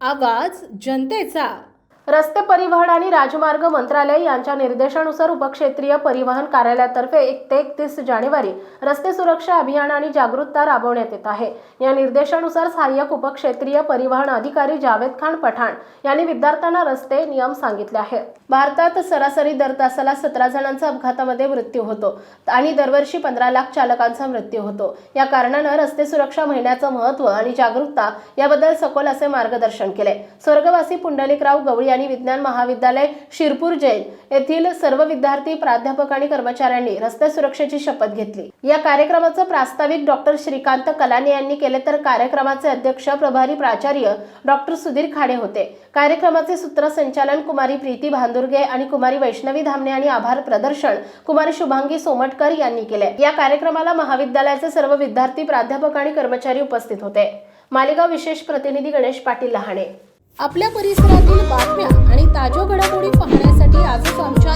आवाज जनतेचा। रस्ते परिवहन आणि राजमार्ग मंत्रालय यांच्या निर्देशानुसार उपक्षेत्रीय परिवहन कार्यालयातर्फे 1 ते 31 जानेवारी रस्ते सुरक्षा अभियान आणि जागरूकता राबवण्यात येत आहे। या निर्देशानुसार सहाय्यक उपक्षेत्रीय परिवहन अधिकारी जावेद खान पठाण यांनी विद्यार्थ्यांना रस्ते नियम सांगितले आहेत। भारतात सरासरी दर तासाला 17 जणांचा अपघातामध्ये मृत्यू होतो आणि दरवर्षी 15 लाख चालकांचा मृत्यू होतो। या कारणाने रस्ते सुरक्षा महिन्याचं महत्त्व आणि जागरूकता याबद्दल सखोल असे मार्गदर्शन केले। स्वर्गवासी पुंडलिकराव गवळी आणि विज्ञान महाविद्यालय शिरपूर जैन येथील सर्व विद्यार्थी, प्राध्यापक आणि कर्मचाऱ्यांनी रस्ते सुरक्षेची शपथ घेतली। या कार्यक्रमाचे प्रास्ताविक डॉक्टर श्रीकांत कलाने यांनी केले, तर कार्यक्रमाचे अध्यक्ष प्रभारी प्राचार्य डॉक्टर सुधीर खाडे होते। कार्यक्रमाचे सूत्रसंचालन कुमारी प्रीती भांदुर्गे आणि कुमारी वैष्णवी धामणे आणि आभार प्रदर्शन कुमारी शुभांगी सोमटकर यांनी केले। या कार्यक्रमाला महाविद्यालयाचे सर्व विद्यार्थी, प्राध्यापक आणि कर्मचारी उपस्थित होते। मालेगाव विशेष प्रतिनिधी गणेश पाटील लहाणे। आपल्या परिसरातील बातम्या आणि ताज्या घडामोडी पाहण्यासाठी आजच आमच्या